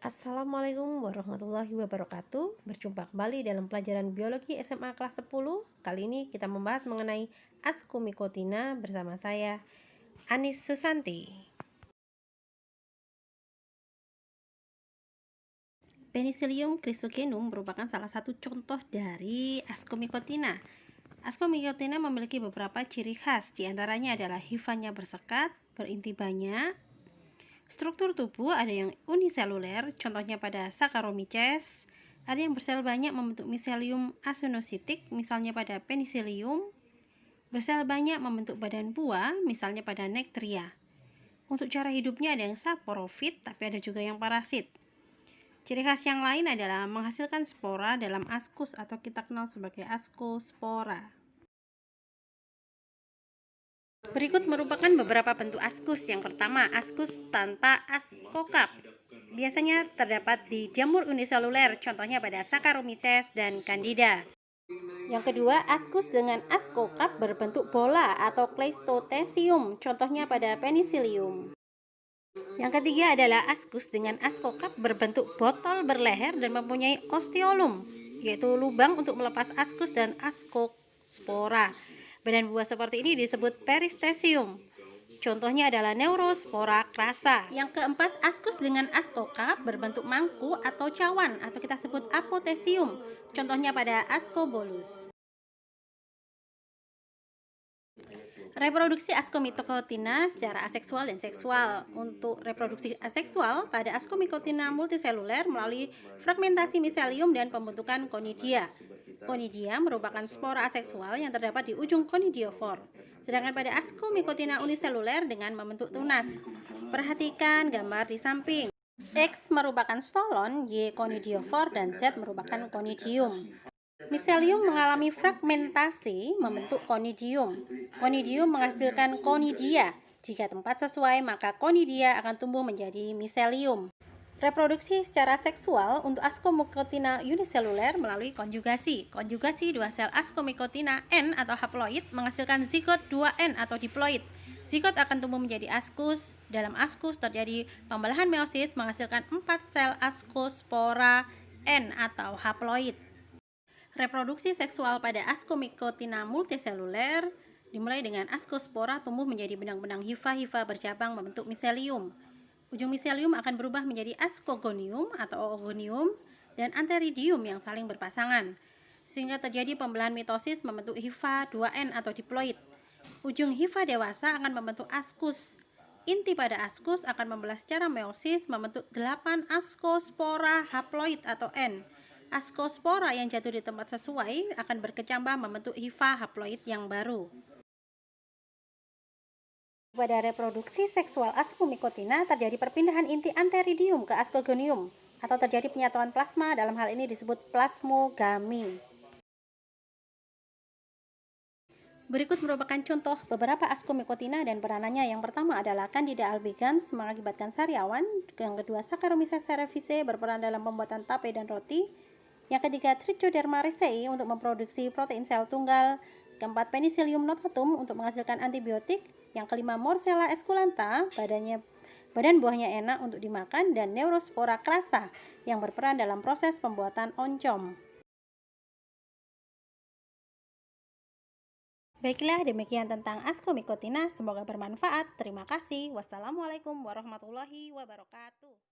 Assalamualaikum warahmatullahi wabarakatuh. Berjumpa kembali dalam pelajaran biologi SMA kelas 10. Kali ini kita membahas mengenai Ascomycotina bersama saya, Anis Susanti. Penicillium chrysogenum merupakan salah satu contoh dari Ascomycotina. Ascomycotina memiliki beberapa ciri khas, diantaranya adalah hifanya bersekat, berinti banyak. Struktur tubuh ada yang uniseluler, contohnya pada Saccharomyces. Ada yang bersel banyak membentuk miselium asenositik, misalnya pada Penicillium. Bersel banyak membentuk badan buah, misalnya pada Nectria. Untuk cara hidupnya ada yang saporofit, tapi ada juga yang parasit. Ciri khas yang lain adalah menghasilkan spora dalam askus atau kita kenal sebagai ascospora. Berikut merupakan beberapa bentuk askus. Yang pertama, askus tanpa ascocap. Biasanya terdapat di jamur uniseluler, contohnya pada Saccharomyces dan Candida. Yang kedua, askus dengan ascocap berbentuk bola atau Cleistocesium, contohnya pada Penicillium. Yang ketiga adalah askus dengan ascocap berbentuk botol berleher dan mempunyai osteolum, yaitu lubang untuk melepas askus dan ascospora. Badan buah seperti ini disebut peristesium. Contohnya adalah Neurospora crassa. Yang keempat, askus dengan ascocap berbentuk mangkuk atau cawan atau kita sebut apotesium. Contohnya pada Ascobolus. Reproduksi Ascomycotina secara aseksual dan seksual. Untuk reproduksi aseksual pada Ascomycotina multiseluler melalui fragmentasi miselium dan pembentukan conidia. Conidia merupakan spora aseksual yang terdapat di ujung conidiofor. Sedangkan pada Ascomycotina uniseluler dengan membentuk tunas. Perhatikan gambar di samping. X merupakan stolon, Y conidiofor, dan Z merupakan conidium. Miselium mengalami fragmentasi membentuk conidium. Conidium menghasilkan conidia. Jika tempat sesuai, maka conidia akan tumbuh menjadi miselium. Reproduksi secara seksual untuk Ascomycotina uniseluler melalui konjugasi. Konjugasi dua sel Ascomycotina N atau haploid menghasilkan zigot 2N atau diploid. Zigot akan tumbuh menjadi askus. Dalam askus terjadi pembelahan meiosis menghasilkan 4 sel ascospora N atau haploid. Reproduksi seksual pada Ascomycotina multiseluler dimulai dengan ascospora tumbuh menjadi benang-benang hifa-hifa bercabang membentuk miselium. Ujung miselium akan berubah menjadi ascogonium atau oogonium dan antheridium yang saling berpasangan, sehingga terjadi pembelahan mitosis membentuk hifa 2N atau diploid. Ujung hifa dewasa akan membentuk askus. Inti pada askus akan membelah secara meiosis membentuk 8 ascospora haploid atau N. Ascospora yang jatuh di tempat sesuai akan berkecambah membentuk hifa haploid yang baru. Pada reproduksi seksual Ascomycotina terjadi perpindahan inti antheridium ke ascogonium atau terjadi penyatuan plasma, dalam hal ini disebut plasmogami. Berikut merupakan contoh beberapa Ascomycotina dan peranannya. Yang pertama adalah Candida albicans mengakibatkan sariawan. Yang kedua, Saccharomyces cerevisiae berperan dalam pembuatan tape dan roti. Yang ketiga, Trichoderma raceae untuk memproduksi protein sel tunggal. Keempat, Penicillium notatum untuk menghasilkan antibiotik. Yang kelima, Morcella esculenta, badan buahnya enak untuk dimakan, dan Neurospora crassa yang berperan dalam proses pembuatan oncom. Baiklah, demikian tentang Ascomycotina. Semoga bermanfaat. Terima kasih. Wassalamualaikum warahmatullahi wabarakatuh.